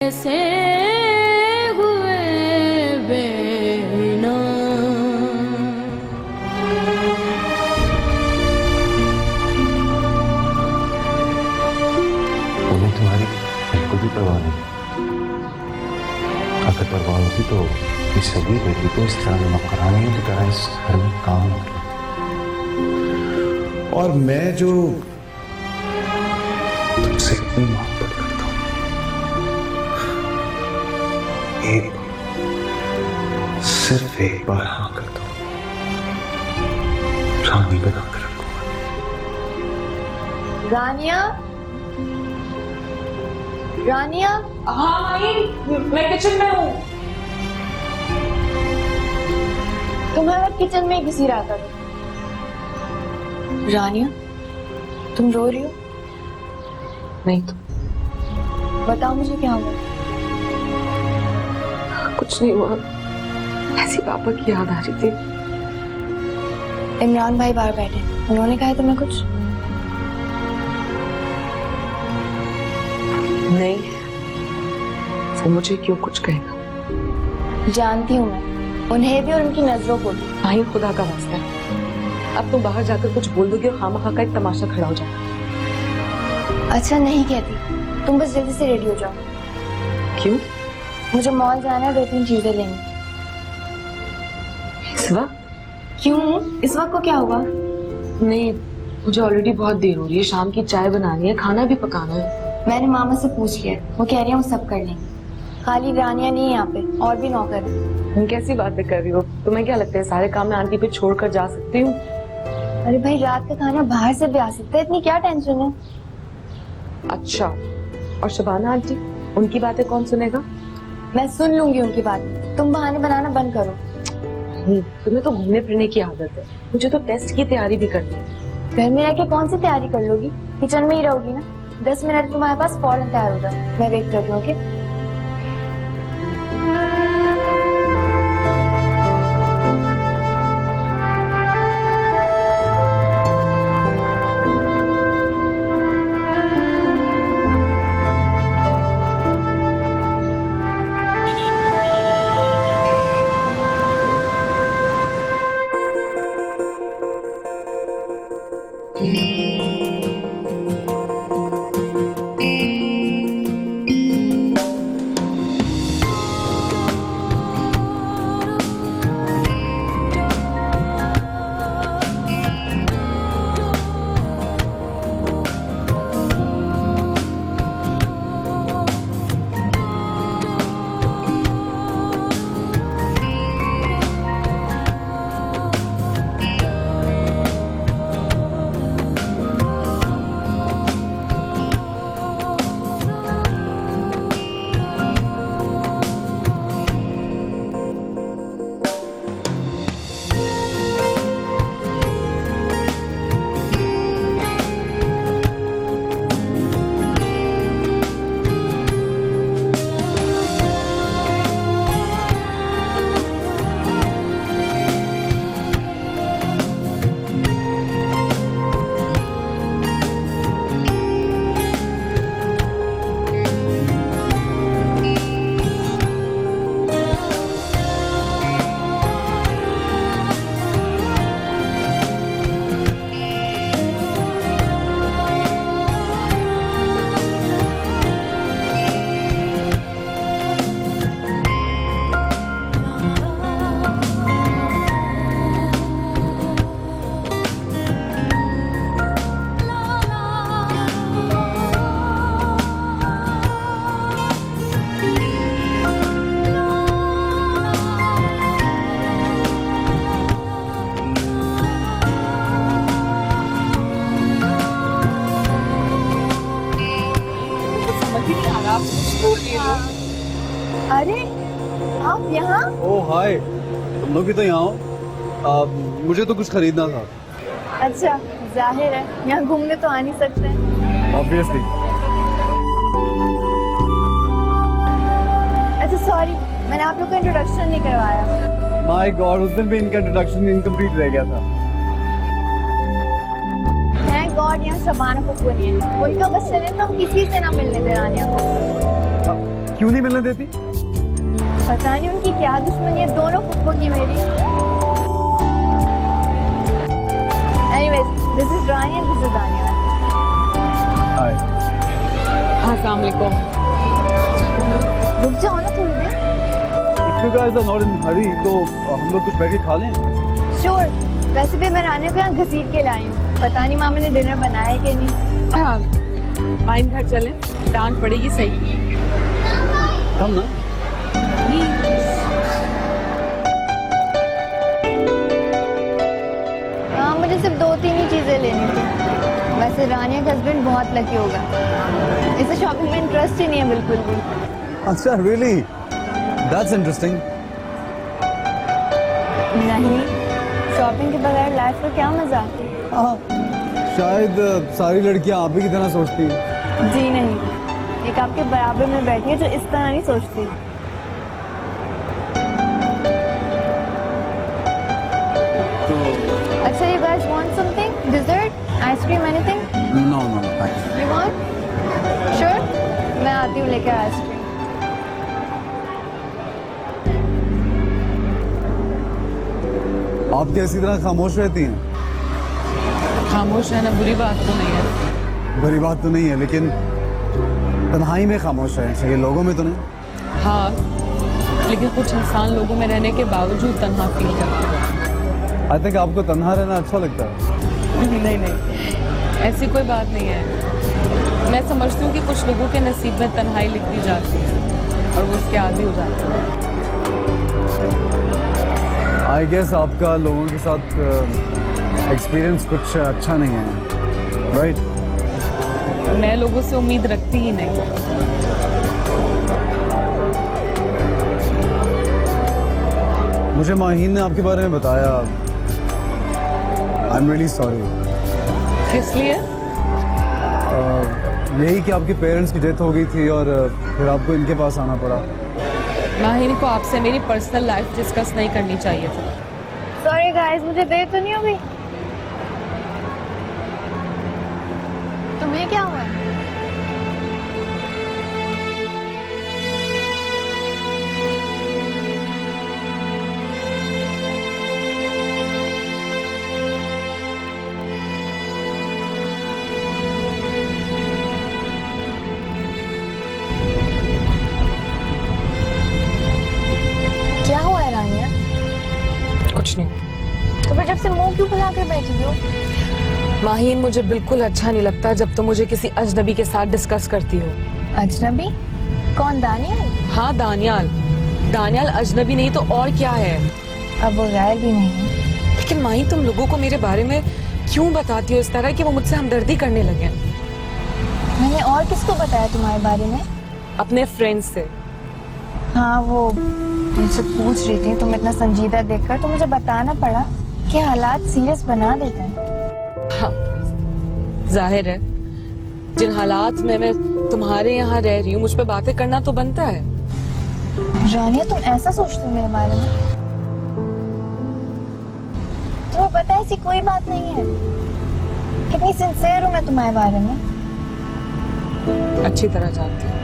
कैसे हुए बेना। उन्हें तुम्हारी बिल्कुल भी परवाह नहीं। अगर परवाह होती तो इस सभी बेटी को इस तरह नौकरानी की तरह इस घर में काम कर लेती। और मैं जो तुमसे इतनी मोहब्बत करता हूं, एक सिर्फ एक बार हाँ करता हूं, रानी बना कर रखूंगा। रानिया, रानिया। हाँ माही, मैं किचन में हूँ। तुम्हारा किचन में घुसी रहा था। रानिया, तुम रो रही हो? नहीं तो बताओ मुझे क्या हुआ। कुछ नहीं हुआ, ऐसी पापा की याद आ रही थी। इमरान भाई बाहर बैठे, उन्होंने कहा तुम्हें कुछ? नहीं, वो मुझे क्यों कुछ कहेगा। जानती हूँ मैं, उन्हें भी और उनकी नजरों को भी। माही, खुदा का वास्ता है, अब तुम बाहर जाकर कुछ बोल दोगे और खामखा का एक तमाशा खड़ा हो जाएगा। अच्छा नहीं कहती, तुम बस जल्दी से रेडी हो जाओ। क्यों? मुझे मॉल जाना है, 2-3 चीजें लेंगी। इस वक्त? क्यों, इस वक्त को क्या हुआ? नहीं, मुझे ऑलरेडी बहुत देर हो रही है, शाम की चाय बनानी है, खाना भी पकाना है। मैंने मामा से पूछ लिया, वो कह रही है वो सब कर लेंगे। खाली रानिया नहीं है यहाँ पे, और भी नौकर है। तुम कैसी बातें कर रही हो? तुम्हें क्या लगता है सारे काम मैं आंटी पे छोड़कर जा सकती हूँ? अरे भाई, रात का खाना बाहर से भी आ सकता है, इतनी क्या टेंशन है? अच्छा, और शबाना आंटी, उनकी बातें कौन सुनेगा? मैं सुन लूंगी उनकी बात, तुम बहाने बनाना बंद करो। तुम्हें तो घूमने फिरने की आदत है, मुझे तो टेस्ट की तैयारी भी करनी है। घर में रह के कौन सी तैयारी कर लोगी? किचन में ही रहोगी ना। 10 मिनट तुम्हारे पास, फौरन तैयार हो जाओ। मैं वेट कर रही हूँ। ओके? अरे आप यहाँ? ओह हाय, तुम लोग भी तो यहाँ हो। मुझे तो कुछ खरीदना था। अच्छा, जाहिर है यहाँ घूमने तो आ नहीं सकते। ऑब्वियसली। अच्छा सॉरी, मैंने आप लोग का इंट्रोडक्शन नहीं करवाया। माय गॉड, उस दिन भी इनका इंट्रोडक्शन इनकम्प्लीट रह गया था। थैंक गॉड यहाँ शबाना को नहीं है। उनका बस चले तो हम किसी से ना मिलने दे रानिया को। क्यों नहीं मिलने देती? पता नहीं उनकी क्या दुश्मनी है दोनों फुप्पो की मेरी। Anyways, this is Rani and this is Daniel. हाय। हाँ, अस्सलाम वालेकुम। रुक जाओ ना थोड़ी देर। If you guys are not in hurry, तो हम लोग कुछ बैठ के खा लें। Sure. वैसे भी मैं रानी को यहाँ घसीट के लाई हूँ। पता नहीं मामा ने डिनर बनाया है कि नहीं। हाँ, माइन घर चले, डांट पड़ेगी सही। हम ना हाँ, मुझे सिर्फ 2-3 ही चीजें लेनी थी। वैसे रानिया का हस्बैंड बहुत लकी होगा, इसे शॉपिंग में इंटरेस्ट ही नहीं है बिल्कुल भी। अच्छा, really? That's interesting. नहीं, शॉपिंग के बगैर लाइफ का क्या मजा। हाँ, शायद सारी लड़कियां आप ही की तरह सोचती हैं। जी नहीं, एक आपके बराबर में बैठी है जो इस तरह नहीं सोचती। अच्छा, you guys want something? Dessert? Ice cream? Anything? No, thanks. You want? Sure? मैं आती हूँ लेकर आइसक्रीम। आप कैसी तरह खामोश रहती हैं? खामोश रहना बुरी बात तो नहीं है। बुरी बात तो नहीं है, लेकिन तन्हाई में खामोश रहना चाहिए, लोगों में तो नहीं। हाँ, लेकिन कुछ इंसान लोगों में रहने के बावजूद तन्हा फील करते हैं। आई थिंक आपको तन्हा रहना अच्छा लगता है। नहीं, ऐसी कोई बात नहीं है। मैं समझती हूँ कि कुछ लोगों के नसीब में तन्हाई लिखी जाती है और वो उसके आदी हो जाते हैं। आई गेस आपका लोगों के साथ एक्सपीरियंस कुछ अच्छा नहीं है, राइट? मैं लोगों से उम्मीद रखती ही नहीं। मुझे माहीन ने आपके बारे में बताया। I am really sorry. किस लिए? यही कि आपके पेरेंट्स की डेथ हो गई थी और फिर आपको इनके पास आना पड़ा। माहिनी को आपसे मेरी पर्सनल लाइफ डिस्कस नहीं करनी चाहिए थी। Sorry guys, मुझे देर तो नहीं हो गई? तुम्हें क्या हुआ? क्या हुआ है रानिया? कुछ नहीं। तो फिर जब से मुंह क्यों फुला कर बैठी हो? माहीन, मुझे बिल्कुल अच्छा नहीं लगता जब तुम मुझे किसी अजनबी के साथ डिस्कस करती हो। अजनबी? कौन, दानियाल? हाँ, दानियाल। दानियाल अजनबी नहीं तो और क्या है? अब वो गैर भी नहीं है। लेकिन माहीन, तुम लोगों को मेरे बारे में क्यों बताती हो इस तरह कि वो मुझसे हमदर्दी करने लगे? मैंने और किसको बताया तुम्हारे बारे में? अपने फ्रेंड्स से। हाँ, वो मुझसे पूछ रही थी, तुम इतना संजीदा देखकर तो मुझे बताना पड़ा कि हालात सीरियस बना देते हैं। हाँ, जाहिर है, जिन हालात में मैं तुम्हारे यहाँ रह रही हूँ मुझ पे बातें करना तो बनता है। रानिया, तुम ऐसा सोचते हो मेरे बारे में? तुम्हें पता है ऐसी कोई बात नहीं है। कितनी सिंसियर हूँ मैं तुम्हारे बारे में। अच्छी तरह जानती हूँ।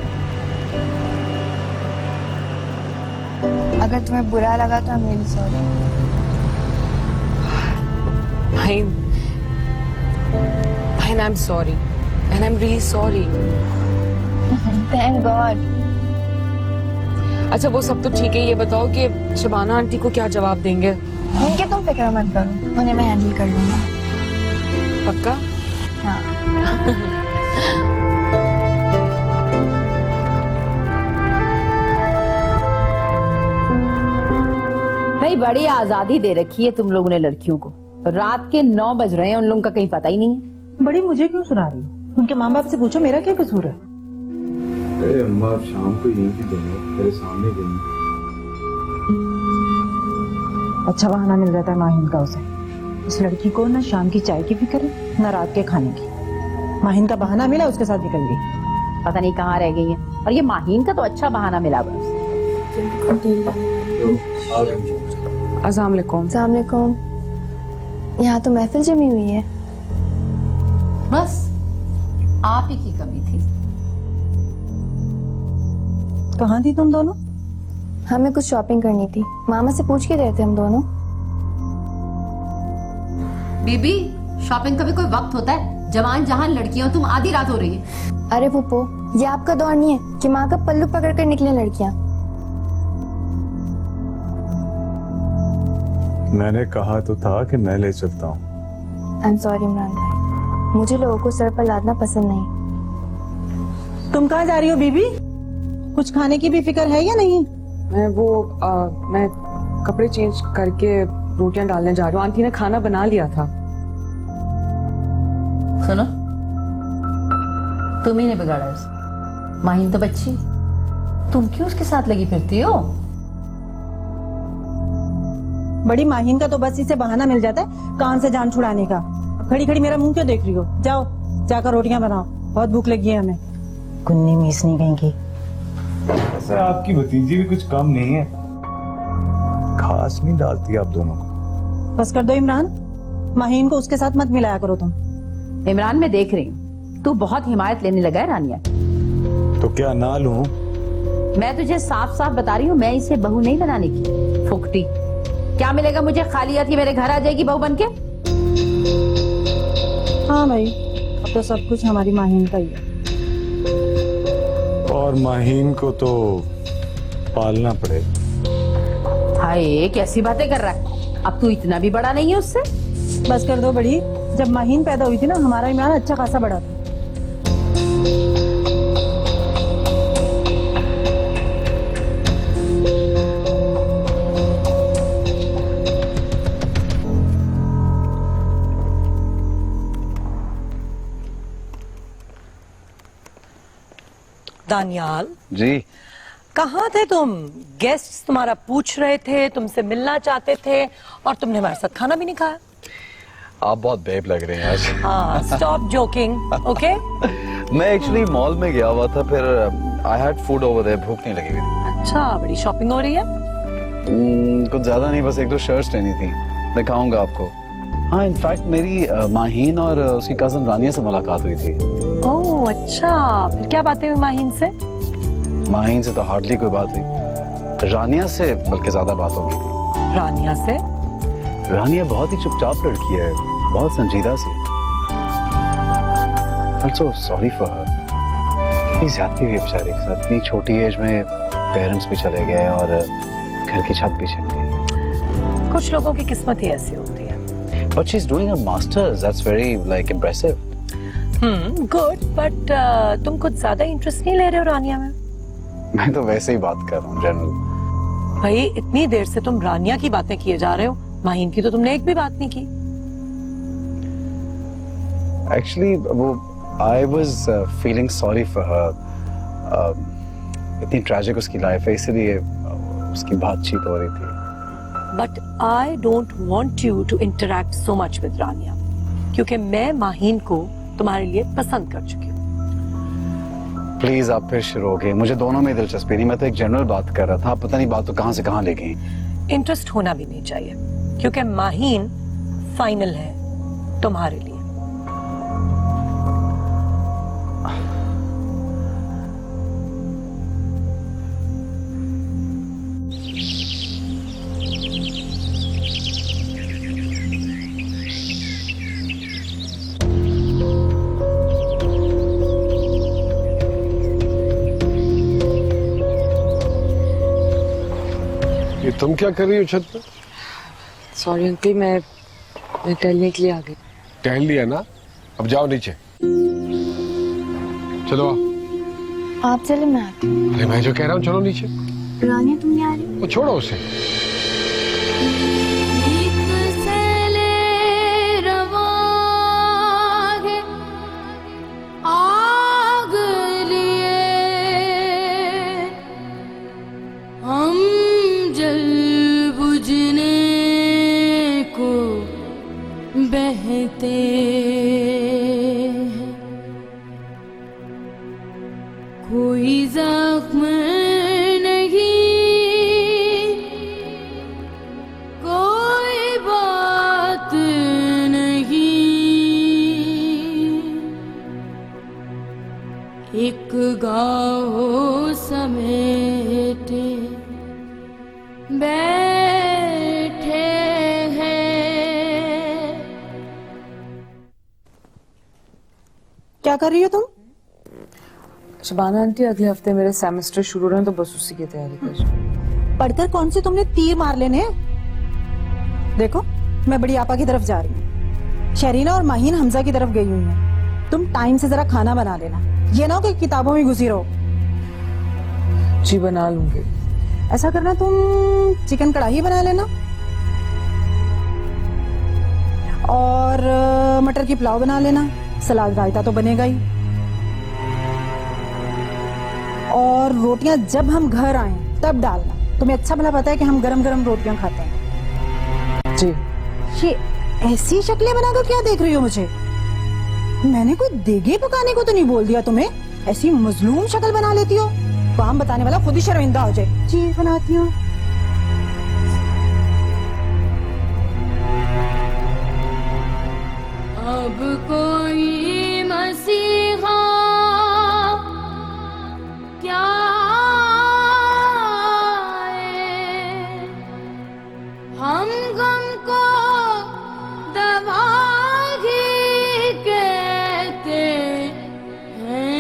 अगर तुम्हें बुरा लगा तो I'm really sorry. Mahin, I'm sorry, and I'm really sorry. Thank God. अच्छा, वो सब तो ठीक है, ये बताओ कि शबाना आंटी को क्या जवाब देंगे? उनकी तुम फिक्र मत करो, उन्हें मैं हैंडल कर लूंगा। पक्का? हाँ। भाई, बड़ी आजादी दे रखी है तुम लोगों ने लड़कियों को। रात के 9 बज रहे हैं, उन लोगों का कहीं पता ही नहीं है। बड़ी मुझे क्यों सुना रही हो? उनके माँ बाप से पूछो, मेरा क्या कसूर है? अरे अम्मा, आप शाम को यहीं की देंगे, मेरे सामने देंगे। अच्छा बहाना मिल जाता है माहिन का उसे। इस लड़की को ना शाम की चाय की फिक्र है, ना रात के खाने की। माहिन का बहाना मिला, उसके साथ निकल गई। पता नहीं कहाँ रह गई है। और ये माहीन का तो अच्छा बहाना मिला बस। अस्सलाम वालेकुम। अस्सलाम वालेकुम। यहाँ तो महफिल जमी हुई है। बस आप ही की कमी थी। कहाँ थी तुम दोनों? हमें कुछ शॉपिंग करनी थी, मामा से पूछ के गए थे हम दोनों। बीबी, शॉपिंग का भी कोई वक्त होता है? जवान जहान लड़कियां, तुम आधी रात हो रही है। अरे पुप्पो, ये आपका दौर नहीं है कि माँ का पल्लू पकड़ कर निकले लड़कियां। मैंने कहा तो था कि मैं ले चलता हूँ। आई एम सॉरी इमरान भाई, मुझे लोगों को सर पर लादना पसंद नहीं। तुम कहाँ जा रही हो बीबी? कुछ खाने की भी फिक्र है या नहीं? मैं कपड़े चेंज करके रोटियां डालने जा रही हूँ। आंटी ने खाना बना लिया था। सुनो, तुम ही ने बिगाड़ा उसे। माहिन तो बच्ची, तुम क्यों उसके साथ लगी फिरती हो? बड़ी माहिन का तो बस इसे बहाना मिल जाता है कान से जान छुड़ाने का। खड़ी खड़ी मेरा मुंह क्यों देख रही हो? जाओ जाकर रोटियां बनाओ, बहुत भूख लगी है हमें। कुन्नी मीसनी कहीं की। वैसे आपकी भतीजी भी कुछ कम नहीं है, खास नहीं डालती आप दोनों को। बस कर दो इमरान, माहिन को उसके साथ मत मिलाया करो तुम। इमरान, मैं देख रही हूँ तू बहुत हिमायत लेने लगा है रानिया। तो क्या ना लूं? मैं तुझे साफ साफ बता रही हूँ, मैं इसे बहू नहीं बनाने की। फुकटी, क्या मिलेगा मुझे? खाली हाथ मेरे घर आ जाएगी बहू बनके? हाँ भाई, अब तो सब कुछ हमारी माहिन का ही है। और माहीन को तो पालना पड़ेगा। हाय, कैसी बातें कर रहा है? अब तू इतना भी बड़ा नहीं है उससे। बस कर दो बड़ी, जब माहिन पैदा हुई थी ना, हमारा इमरान अच्छा खासा बड़ा था। दानियाल जी, कहाँ थे तुम? गेस्ट तुम्हारा पूछ रहे थे, तुमसे मिलना चाहते थे और तुमने हमारे साथ खाना भी नहीं खाया। आप बहुत बेब लग रहे हैं आज। हाँ, स्टॉप जोकिंग, ओके? मैं एक्चुअली मॉल में गया हुआ था, फिर I had food over there, भूख नहीं लगी हुई। अच्छा, बड़ी शॉपिंग हो रही है। कुछ ज्यादा नहीं, बस एक दो शर्ट्स लेनी थी, दिखाऊंगा आपको। हाँ, इनफैक्ट मेरी माहीन और उसकी कजन रानिया से मुलाकात हुई थी। ओह अच्छा, फिर क्या बातें हुई माहीन से? माहीन से तो हार्डली कोई बात हुई, रानिया से बल्कि ज्यादा बात हो गई थी। रानिया से? रानिया बहुत ही चुपचाप लड़की है, बहुत संजीदा सी। Also sorry for her, इतनी ज्यादती हुई बेचारी के साथ। इतनी छोटी एज में पेरेंट्स भी चले गए और घर की छत भी चली गई। कुछ लोगों की किस्मत ही ऐसी होती है। But she's doing her masters. That's very like impressive. Good, but तुम कुछ ज्यादा इंटरेस्ट नहीं ले रहे हो रानिया में? मैं तो वैसे ही बात कर रहा हूँ जनरल। भाई, इतनी देर से तुम रानिया की बातें किए जा रहे हो, माहीन की तो तुमने एक भी बात नहीं की। Actually, वो I was feeling sorry for her. इतनी ट्रैजिक उसकी लाइफ है, इसलिए उसकी बातचीत हो रही थी। But I don't want you to interact so much with रानिया, क्योंकि मैं माहीन को तुम्हारे लिए पसंद कर चुकी हूँ। प्लीज आप फिर शुरू हो गए, मुझे दोनों में दिलचस्पी नहीं, मैं तो एक जनरल बात कर रहा था, पता नहीं बात तो कहाँ से कहाँ ले गई। इंटरेस्ट होना भी नहीं चाहिए, क्योंकि माहीन फाइनल है तुम्हारे लिए। ये तुम क्या कर रही हो छत पे? सॉरी अंकल, मैं टहलने के लिए आ गई। टहल लिया ना, अब जाओ नीचे। चलो आओ। आप चले, मैं आती हूँ। अरे मैं जो कह रहा हूँ चलो नीचे। रानिया तुम नहीं आ रही? वो छोड़ो उसे। बहते कोई जख्म नहीं, कोई क्या कर रही हो तुम? शबाना आंटी, अगले हफ्ते मेरे सेमेस्टर शुरू हो रहे हैं, तो बस उसी की तैयारी कर रही हूँ। पढ़कर कौन से तुमने तीर मार लेने हैं? देखो, मैं बड़ी आपा की तरफ जा रही हूँ। शरीना और माहीन हमजा की तरफ गई हुई हैं। तुम टाइम से जरा खाना बना लेना, ये ना हो कि किताबों में घुसी रहो। जी बना लूंगी। ऐसा करना, तुम चिकन कढ़ाई बना लेना और मटर की पुलाव बना लेना। सलाद रायता तो बनेगा ही। और रोटियां जब हम घर आए तब डालना। तुम्हें अच्छा भला पता है कि हम गरम गरम रोटियां खाते हैं। जी। ये ऐसी शक्लें बनाकर क्या देख रही हो मुझे? मैंने कोई देगे पकाने को तो नहीं बोल दिया तुम्हें। ऐसी मजलूम शक्ल बना लेती हो, काम बताने वाला खुद ही शर्मिंदा हो जाए। जी बनाती हूँ। अब कोई मसीहा क्या आए, हम गम को दवा ही कहते हैं।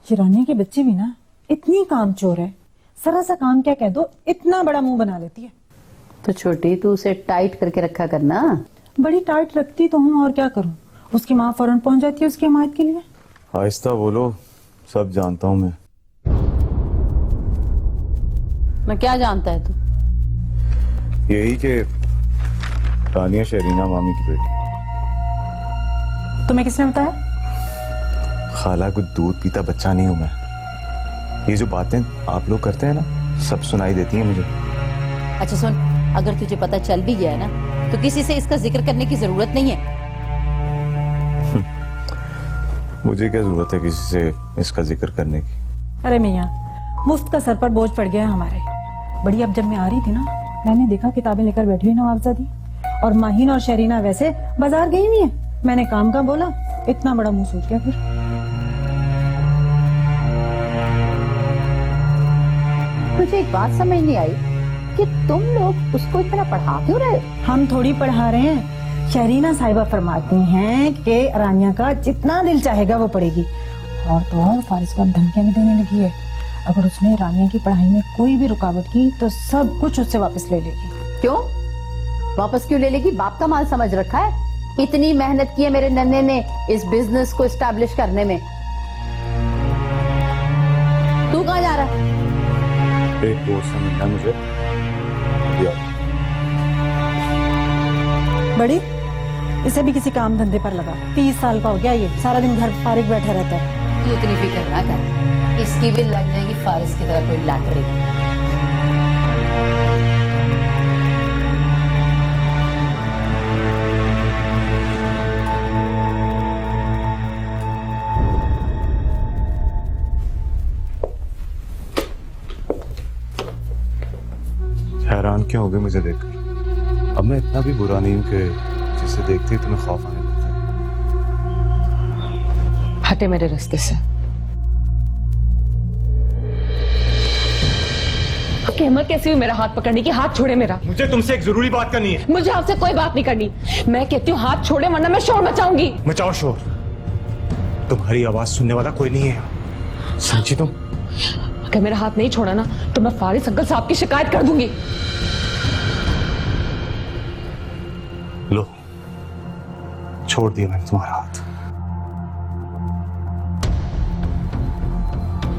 शिरानिया के बच्चे भी ना इतनी कामचोर है, जरा सा काम क्या कह दो इतना बड़ा मुंह बना लेती है। तो छोटी, तू उसे टाइट करके रखा करना। बड़ी टाइट रखती तो हूँ, और क्या करूँ। उसकी माँ फौरन पहुंच जाती है उसकी हिमायत के लिए। आहिस्ता बोलो, सब जानता हूँ मैं। मैं क्या जानता है तू? यही कि तानिया शरीना मामी की बेटी। तुम्हें किसने बताया? खाला, कुछ दूध पीता बच्चा नहीं हूं मैं। ये जो बातें आप लोग करते हैं ना, सब सुनाई देती हैं मुझे। अच्छा सुन, अगर तुझे पता चल भी गया है ना, तो किसी से इसका जिक्र करने की जरूरत नहीं है। मुझे क्या जरूरत है किसी से इसका जिक्र करने की? अरे मियाँ, मुफ्त का सर पर बोझ पड़ गया है हमारे। बड़ी अब जब मैं आ रही थी ना, मैंने देखा किताबें लेकर बैठी हुई नवाबजादी, और माहीन और शरीना वैसे बाजार गई हुई है। मैंने काम का बोला, इतना बड़ा मुंह सूझ गया। फिर मुझे एक बात समझ नहीं आई कि तुम लोग उसको इतना पढ़ा क्यों रहे हो? हम थोड़ी पढ़ा रहे हैं, शरीना साहिबा फरमाती हैं कि रानिया का जितना दिल चाहेगा वो पढ़ेगी। और तो और फारिस को अब धमकियां भी देने लगी है, अगर उसने रानिया की पढ़ाई में कोई भी रुकावट की तो सब कुछ उससे वापस ले लेगी। क्यों वापस क्यों ले लेगी? बाप का माल समझ रखा है। इतनी मेहनत की है मेरे नन्हे ने इस बिजनेस को एस्टैब्लिश करने में। तू कहाँ जा रहा है? एक दोस्त से मिलना मुझे। बड़ी, इसे भी किसी काम धंधे पर लगा। 30 साल का हो गया ये, सारा दिन घर फारिग बैठा रहता है। तू इतनी फिक्र ना कर, इसकी भी लग जाएगी फारिस की तरह कोई लैटरी। हैरान क्यों हो गए मुझे देखकर? अब मैं इतना भी बुरा नहीं हूं कि जिसे देखते ही तुम्हें खौफ आने लगता है। हटे मेरे रास्ते से। आपकी हिम्मत कैसी हुई मेरा हाथ पकड़ने की? हाथ छोड़े मेरा। मुझे तुमसे एक जरूरी बात करनी है। मुझे आपसे कोई बात नहीं करनी। मैं कहती हूँ हाथ छोड़े, वरना मैं शोर मचाऊंगी। मचाओ शोर, तुम्हारी आवाज सुनने वाला कोई नहीं है, समझी तुम? अगर मेरा हाथ नहीं छोड़ा ना, तो मैं फारिस अंकल साहब की शिकायत कर दूंगी। लो, छोड़ दिया मैंने तुम्हारा हाथ।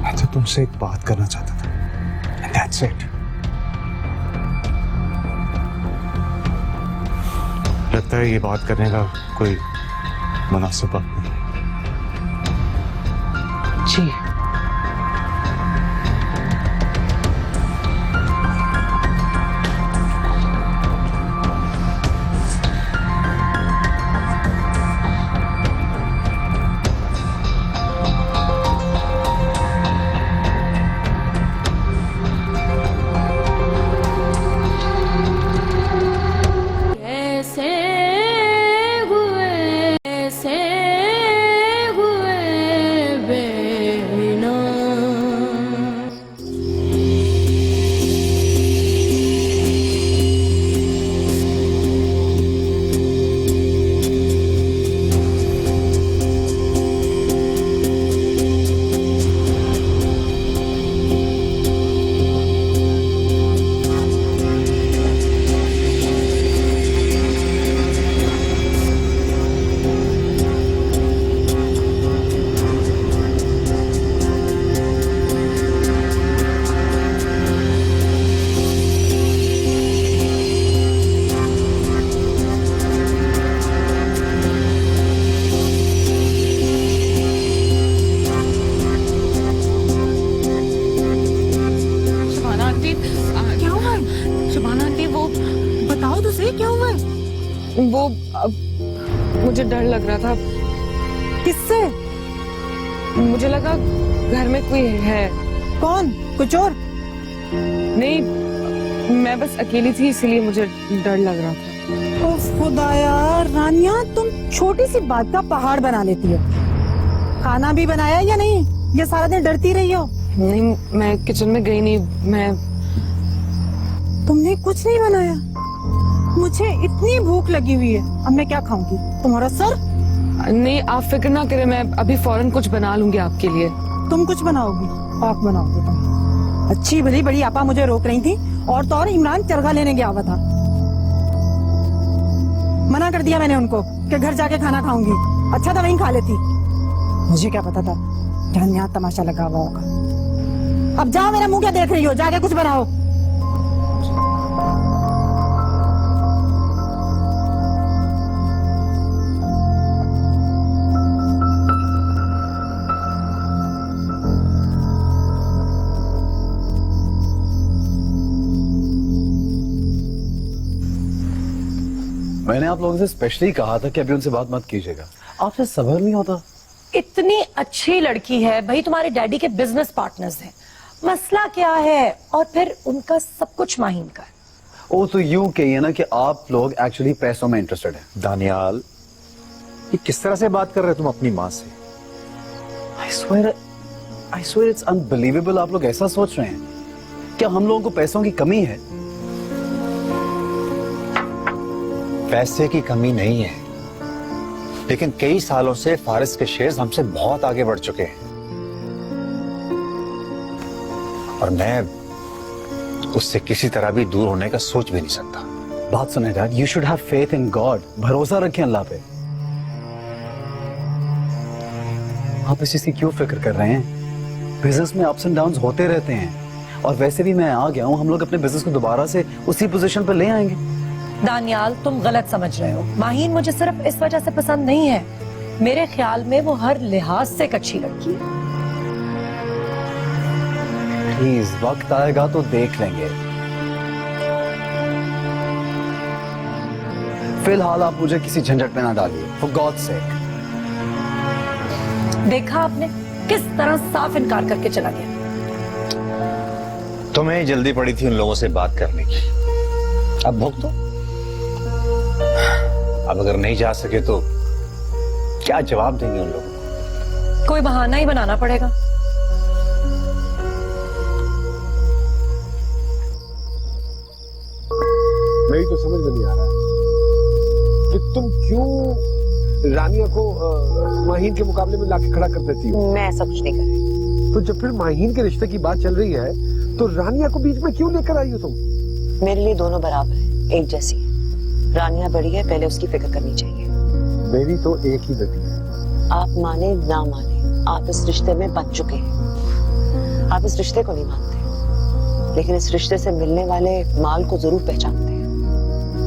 मैं तो तुमसे एक बात करना चाहता था, and that's it. लगता है ये बात करने का कोई मुनासिब वक्त नहीं। जी ऐसे हुए बेमिसाल वो मुझे डर लग रहा था। किससे? मुझे लगा घर में कोई है। कौन? कुछ और? नहीं, मैं बस अकेली थी इसलिए मुझे डर लग रहा था। उफ खुदाया, रानिया तुम छोटी सी बात का पहाड़ बना लेती हो। खाना भी बनाया या नहीं? ये सारा दिन डरती रही हो? नहीं, मैं किचन में गई नहीं। तुमने कुछ नहीं बनाया? मुझे इतनी भूख लगी हुई है, अब मैं क्या खाऊंगी? तुम्हारा सर? नहीं, आप फिक्र ना करें, मैं अभी फौरन कुछ बना लूंगी आपके लिए। तुम कुछ बनाओगी? आप बनाओगे तुम? अच्छी भली बड़ी आपा मुझे रोक रही थी, और तो और इमरान चरखा लेने गया हुआ था। मना कर दिया मैंने उनको कि घर जाके खाना खाऊंगी। अच्छा था वहीं खा लेती। मुझे क्या पता था जहां यहाँ तमाशा लगा हुआ होगा। अब जाओ, मेरा मुंह क्या देख रही हो? जाके कुछ बनाओ। मैंने आप लोगों से स्पेशली कहा था कि अभी उनसे बात मत कीजिएगा। आपसे सब्र नहीं होता। इतनी अच्छी लड़की है भाई, तुम्हारे डैडी के बिजनेस पार्टनर्स हैं। मसला क्या है? और फिर उनका सब कुछ माहीन का है। ओ तो यूं कहिए ना कि आप लोग एक्चुअली पैसों में इंटरेस्टेड हैं। दानियाल, ये किस तरह से बात कर रहे हो तुम अपनी माँ से? I swear it's unbelievable। आप लोग ऐसा सोच रहे हैं? क्या हम लोगों को पैसों की कमी है? पैसे की कमी नहीं है, लेकिन कई सालों से फारिस के शेयर्स हमसे बहुत आगे बढ़ चुके हैं और मैं उससे किसी तरह भी दूर होने का सोच भी नहीं सकता। बात सुने dad, you should have faith in God. भरोसा रखें अल्लाह पे। आप इस चीज की क्यों फिक्र कर रहे हैं? बिजनेस में अप्स एंड डाउन्स होते रहते हैं, और वैसे भी मैं आ गया हूं। हम लोग अपने बिजनेस को दोबारा से उसी पोजीशन पर ले आएंगे। दानियाल, तुम गलत समझ रहे हो। माहीन मुझे सिर्फ इस वजह से पसंद नहीं है, मेरे ख्याल में वो हर लिहाज से एक अच्छी लड़की है। प्लीज, वक्त आएगा तो देख लेंगे। फिलहाल आप मुझे किसी झंझट में ना डालिए, फॉर गॉड्स सेक। देखा आपने किस तरह साफ इनकार करके चला गया। तुम्हें जल्दी पड़ी थी उन लोगों से बात करने की, अब भुगतो। अब अगर नहीं जा सके तो क्या जवाब देंगे उन लोगों को? कोई बहाना ही बनाना पड़ेगा। मेरी तो समझ में नहीं आ रहा है कि तुम क्यों रानिया को माहीन के मुकाबले में लाके खड़ा कर देती हो। मैं ऐसा कुछ नहीं कर रही। तो जब फिर माहीन के रिश्ते की बात चल रही है तो रानिया को बीच में क्यों लेकर आई हो तुम? मेरे लिए दोनों बराबर है, एक जैसी है। रानिया बड़ी है, पहले उसकी फिक्र करनी चाहिए। मेरी तो एक ही बेटी है। आप माने ना माने, आप इस रिश्ते में बंध चुके हैं। आप इस रिश्ते को नहीं मानते, लेकिन इस रिश्ते से मिलने वाले माल को जरूर पहचानते हैं।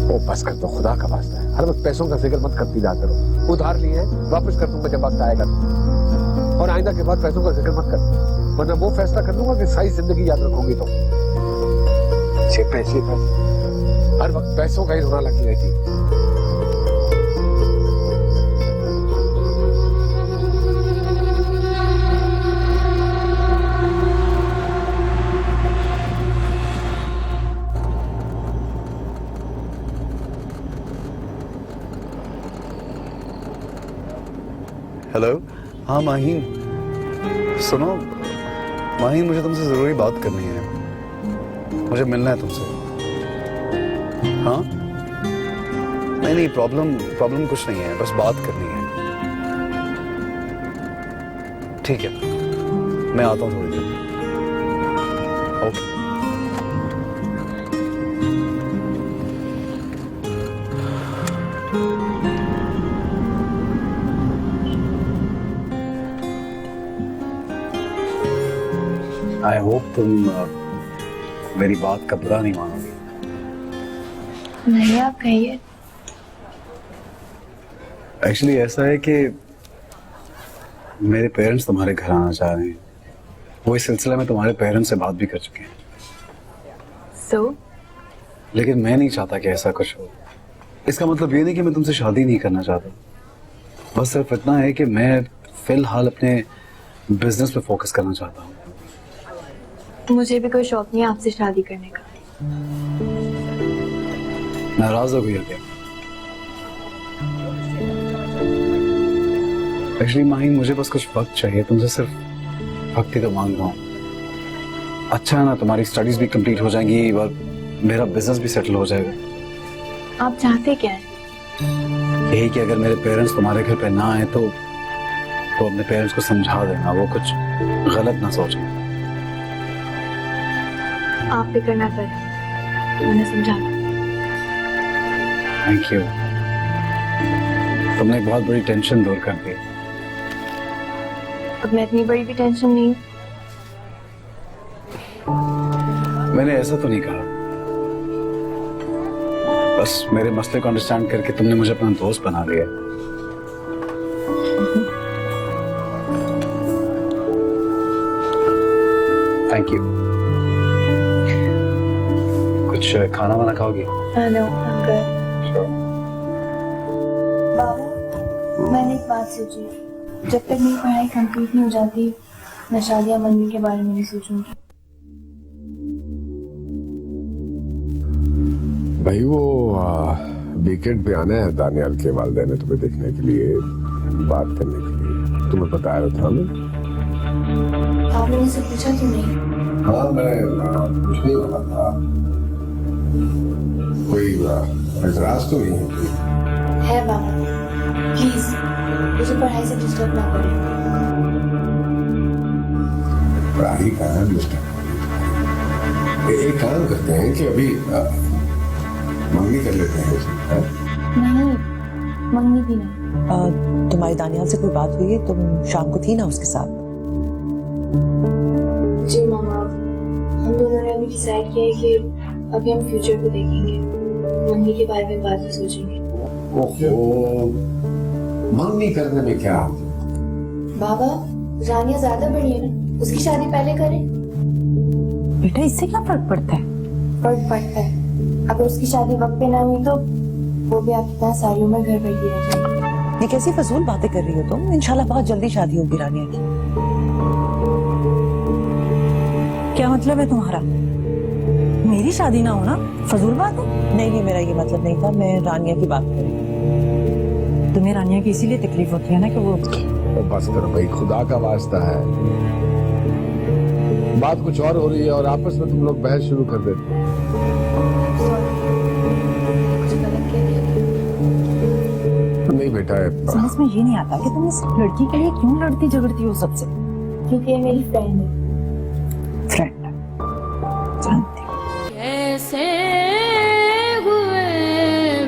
ओ बस कर दो, खुदा का वास्ता है। हर वक्त पैसों का जिक्र मत करती जा करो। उधार लिए हैं, वापस कर दूंगा जब वक्त आएगा। और आइंदा के बाद पैसों का जिक्र मत कर, वरना वो फैसला कर लूंगा कि सारी जिंदगी याद रखोगी तुम। पैसे पैसे पैसे, हर वक्त पैसों का ही रोना लगी रहती है। हेलो। हाँ माहीन, सुनो माहीन, मुझे तुमसे जरूरी बात करनी है। मुझे मिलना है तुमसे। हाँ नहीं, प्रॉब्लम कुछ नहीं है, बस बात करनी है। ठीक है, मैं आता हूँ थोड़ी देर। ओके। आई होप तुम मेरी बात का बुरा नहीं मानोगी। नहीं, आप कहिए। एक्चुअली ऐसा है कि मेरे पेरेंट्स तुम्हारे घर आना चाह रहे हैं। वो इस सिलसिले में तुम्हारे पेरेंट्स से बात भी कर चुके हैं। So? लेकिन मैं नहीं चाहता कि ऐसा कुछ हो। इसका मतलब ये नहीं कि मैं तुमसे शादी नहीं करना चाहता, बस सिर्फ इतना है कि मैं फिलहाल अपने बिजनेस पे फोकस करना चाहता हूँ। मुझे भी कोई शौक नहीं है आपसे शादी करने का। नाराज हो गई हो क्या? एक्चुअली माहिन, मुझे बस कुछ वक्त चाहिए, तुमसे सिर्फ वक्त ही तो मांग रहा हूँ। अच्छा है ना, तुम्हारी स्टडीज भी कंप्लीट हो जाएंगी और मेरा बिजनेस भी सेटल हो जाएगा। आप चाहते क्या है? यही कि अगर मेरे पेरेंट्स तुम्हारे घर पे ना आए तो अपने पेरेंट्स को समझा देना, वो कुछ गलत ना सोचें। आप फिक्र ना करें, मैंने समझा। थैंक यू, तुमने एक बहुत बड़ी टेंशन दूर कर दी। अब मैं इतनी बड़ी भी टेंशन नहीं। मैंने ऐसा तो नहीं कहा, बस मेरे मसले को अंडरस्टैंड करके तुमने मुझे अपना दोस्त बना लिया। Thank you. कुछ खाना वाना खाओगी? नो, बाबू, मैंने एक बात सोची है। जब तक मेरी पढ़ाई कंप्लीट नहीं हो जाती, मैं शादियां मम्मी के बारे में नहीं सोचूंगी। भाई वो वीकेंड पे आना है दानियाल के वालिदैन ने तुम्हें देखने के लिए, बात करने के लिए। तुम्हें बताया था ना? आपने मुझसे पूछा क्यों नहीं? हाँ, मैं कुछ नहीं बोला था। कोई एतराज तो नहीं है? है बाबा, प्लीज मुझे पढ़ाई से डिस्टर्ब ना करें। पढ़ाई का है डिस्टर्ब। एक काम करते हैं कि अभी मंगनी कर लेते हैं उसे। नहीं, मंगनी भी नहीं। तुम्हारी दानियाल से कोई बात हुई है? तुम शाम को थी ना उसके साथ? जी मामा, हम दोनों ने अभी डिसाइड किया है कि अभी हम फ्यूचर को देखेंगे, मंगनी के बारे में बाद में सोचेंगे। ओहो, मंगनी करने में क्या? बाबा, रानिया ज्यादा बड़ी है ना, उसकी शादी पहले करें। बेटा, इससे क्या फर्क पड़ता है? फर्क पड़ता है। अगर उसकी शादी वक्त पे ना हुई तो वो भी आपकी तरह सारी उम्र घर बैठी रह जाएगी। ये कैसी फजूल बातें कर रही हो तुम? इंशाल्लाह बहुत जल्दी शादी होगी रानिया की। क्या मतलब है तुम्हारा? मेरी शादी ना होना फजूल बात है? नहीं, मेरा ये मतलब नहीं था, मैं रानिया की बात कर रही हूँ। तुम्हें रानिया की इसीलिए तकलीफ होती है ना कि वो तो बस करो भाई, खुदा का वास्ता है। बात कुछ और हो रही है और आपस में तुम लोग बहस शुरू कर देते हो। नहीं बेटा, समझ में ये नहीं आता कि तुम इस लड़की के लिए क्यों लड़ती झगड़ती हो सबसे। क्योंकि ये मेरी फ्रेंड है। फ्रेंड जानती कैसे हुए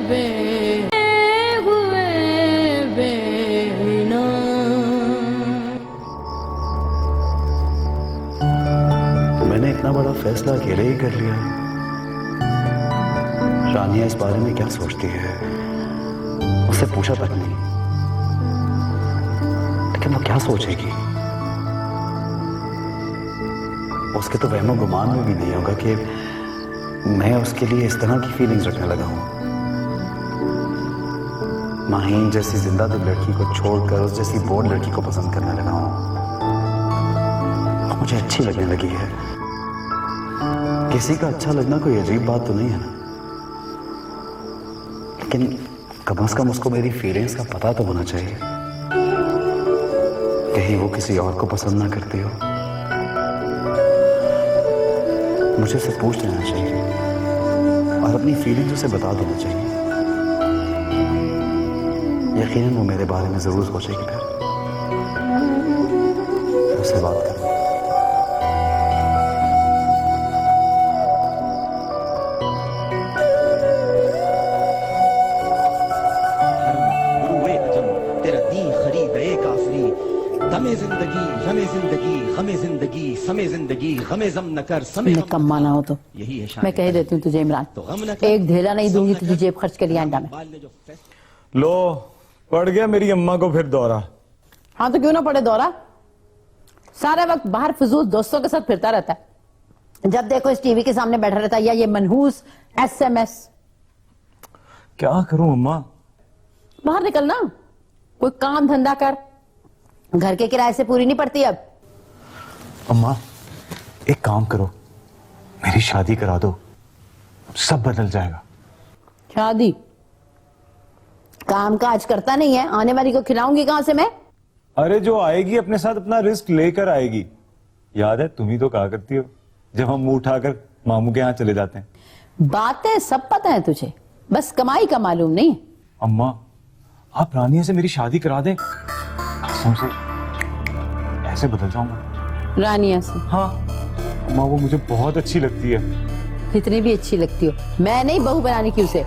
बेना। मैंने इतना बड़ा फैसला अकेले ही कर लिया। रानिया इस बारे में क्या सोचती है उससे पूछा तक नहीं, लेकिन वो क्या सोचेगी? उसके तो वहमो गुमान में भी नहीं होगा कि मैं उसके लिए इस तरह की फीलिंग्स रखने लगा हूं। माहीन जैसी जिंदा दिल लड़की को छोड़कर उस जैसी बोर्ड लड़की को पसंद करने लगा हूं। मुझे अच्छी लगने लगी है। किसी का अच्छा लगना कोई अजीब बात तो नहीं है ना, लेकिन कम से कम उसको मेरी फीलिंग्स का पता तो होना चाहिए। कहीं वो किसी और को पसंद ना करती हो। मुझे उसे पूछ लेना चाहिए और अपनी फीलिंग्स उसे बता देना चाहिए। यकीनन वो मेरे बारे में जरूर सोचेगी। फिर उससे बात करें। निकम्मा ना हो तो मैं कह देती हूँ तुझे इमरान, एक ढेला नहीं दूंगी तुझे जेब खर्च के लिए अंडा में। लो, पड़ गया मेरी अम्मा को फिर दौरा। हाँ तो क्यों ना पड़े दौरा, सारा वक्त बाहर फिजूल दोस्तों के साथ फिरता रहता है। जब देखो इस टीवी के सामने बैठा रहता है या ये मनहूस SMS। क्या करूं अम्मा? बाहर निकलना, कोई काम धंधा कर, घर के किराए से पूरी नहीं पड़ती अब। अम्मा एक काम करो, मेरी शादी करा दो, सब बदल जाएगा। शादी? काम काज करता नहीं है, आने वाली को खिलाऊंगी कहां से मैं? अरे जो आएगी अपने साथ अपना रिस्क लेकर आएगी। याद है तुम ही तो कहा करती हो जब हम मुंह उठाकर मामू के यहाँ चले जाते हैं। बातें सब पता है तुझे, बस कमाई का मालूम नहीं। अम्मा आप रानिया से मेरी शादी करा दें, कसम से ऐसे बदल जाऊंगा। रानिया से? हाँ अम्मा, वो मुझे बहुत अच्छी लगती है। इतनी भी अच्छी लगती हो, मैं नहीं बहू बनाने की उसे।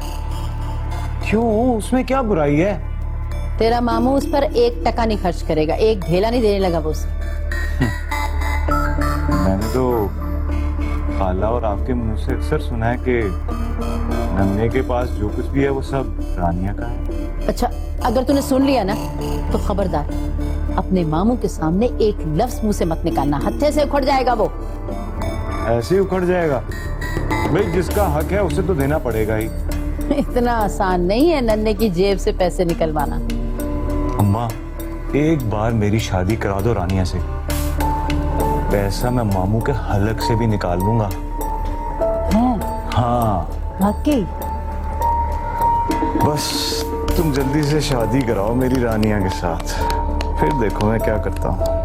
क्यों, उसमें क्या बुराई है? तेरा मामू उस पर 1 टका नहीं खर्च करेगा, 1 ढेला नहीं देने लगा वो उसे। मैंने तो खाला और आपके मुंह से अक्सर सुना है कि नन्हे के पास जो कुछ भी है वो सब रानिया का है। अच्छा, अगर तूने सुन लिया ना तो खबरदार, अपने मामू के सामने एक लफ्ज मुंह से मत निकालना, हत्थे से उखड़ जाएगा वो। ऐसे ही उखड़ जाएगा? भाई जिसका हक है उसे तो देना पड़ेगा ही। इतना आसान नहीं है नन्हे की जेब से पैसे निकलवाना। अम्मा एक बार मेरी शादी करा दो रानिया से, पैसा मैं मामू के हलक से भी निकाल लूंगा। हाँ वाकई? बस तुम जल्दी से शादी कराओ मेरी रानिया के साथ, फिर देखो मैं क्या करता हूँ।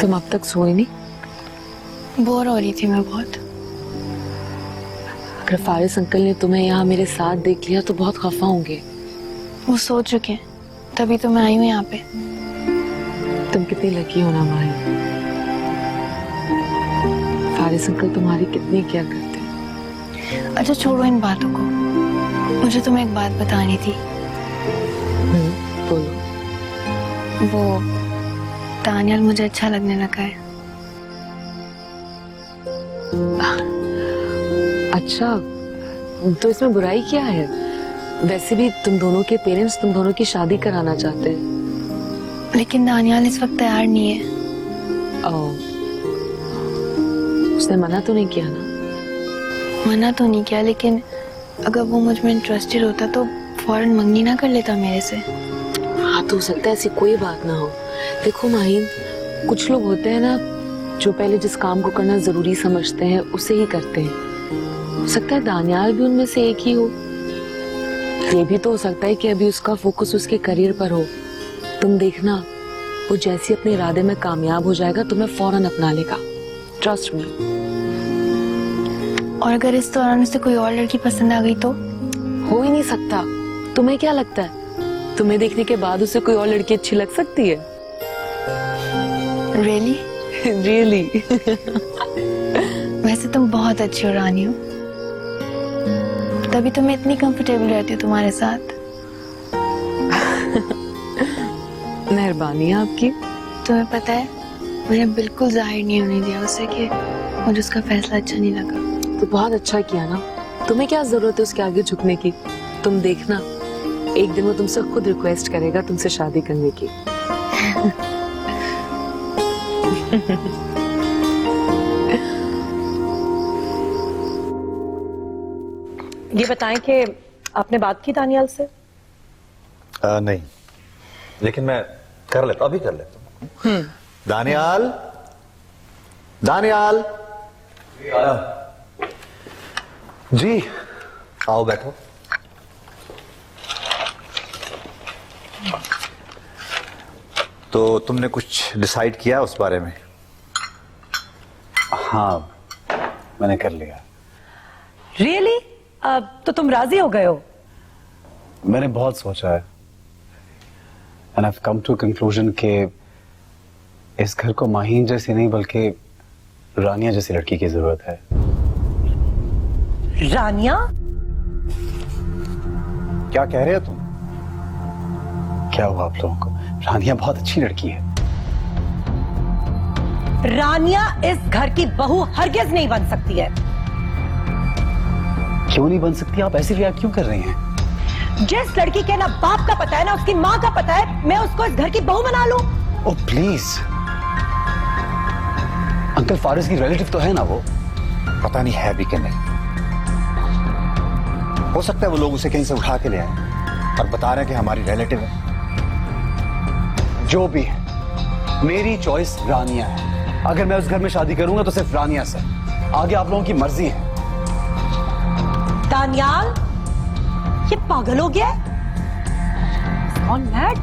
तुम अब तक सोई नहीं? बोर हो रही थी मैं बहुत। अगर फारिस अंकल ने तुम्हें यहाँ मेरे साथ देख लिया तो बहुत खफा होंगे। वो सो चुके हैं, तभी तो मैं आई हूँ यहाँ पे। तुम कितनी लकी हो ना माही, फारिस अंकल तुम्हारी कितनी केयर करते हैं। अच्छा छोड़ो इन बातों को, मुझे तुम्हें एक बात बतानी थी। बोलो। वो दानियाल मुझे अच्छा लगने लगा है। अच्छा, तो इसमें बुराई क्या है? वैसे भी तुम दोनों के पेरेंट्स तुम दोनों की शादी कराना चाहते हैं। लेकिन दानियाल इस वक्त तैयार नहीं है। उसने मना तो नहीं किया ना? मना तो नहीं किया, लेकिन अगर वो मुझ में इंटरेस्टेड होता तो फौरन मंगनी ना कर लेता मेरे से। हाँ, तो हो सकता है ऐसी कोई बात ना हो। देखो माहीन, कुछ लोग होते हैं ना जो पहले जिस काम को करना जरूरी समझते हैं उसे ही करते हैं। हो सकता है दानियाल भी उनमें से एक ही हो। ये भी तो हो सकता है कि अभी उसका फोकस उसके करियर पर हो। तुम देखना, वो जैसे अपने इरादे में कामयाब हो जाएगा तुम्हें फौरन अपना लेगा। Trust me. और अगर इस दौरान उसे कोई और लड़की पसंद आ गई तो? हो ही नहीं सकता। तुम्हें क्या लगता है, तुम्हें देखने के बाद उसे कोई और लड़की अच्छी लग सकती है? रियली? रियली। वैसे तुम बहुत अच्छी हो रानी हो, तभी तो मैं इतनी कंफर्टेबल रहती हूँ तुम्हारे साथ। मेहरबानी है आपकी। तुम्हें पता है, मैंने बिल्कुल जाहिर नहीं होने दिया उसे कि मुझे उसका फैसला अच्छा नहीं लगा। तो बहुत अच्छा किया ना। तुम्हें क्या जरूरत है उसके आगे झुकने की? तुम देखना, एक दिन वो तुमसे खुद रिक्वेस्ट करेगा तुमसे शादी करने की। ये बताएं कि आपने बात की दानियाल से? नहीं, लेकिन मैं कर लेता, अभी कर लेता हूँ। दानियाल, दानियाल जी, आओ बैठो। तो तुमने कुछ डिसाइड किया उस बारे में? हाँ, मैंने कर लिया। रियली? अब तो तुम राजी हो गए हो? मैंने बहुत सोचा है, and I have come to conclusion कि इस घर को माहीन जैसी नहीं बल्कि रानिया जैसी लड़की की जरूरत है। रानिया? क्या कह रहे हो तुम? क्या हुआ आप लोगों को? रानिया बहुत अच्छी लड़की है। रानिया इस घर की बहू हरगिज नहीं बन सकती है। क्यों नहीं बन सकती? आप ऐसे रिएक्ट क्यों कर रही हैं? जिस लड़की के ना बाप का पता है ना उसकी माँ का पता है, मैं उसको इस घर की बहू बना लूं? ओह प्लीज, अंकल फारिस की रिलेटिव तो है ना वो? पता नहीं है भी कि नहीं। हो सकता है वो लोग उसे कहीं से उठा के ले आए और बता रहे हैं कि हमारी रिलेटिव है। जो भी है, मेरी चॉइस रानिया है। अगर मैं उस घर में शादी करूंगा तो सिर्फ रानिया से, आगे आप लोगों की मर्जी है। दानियाल, ये पागल हो गया? On mad?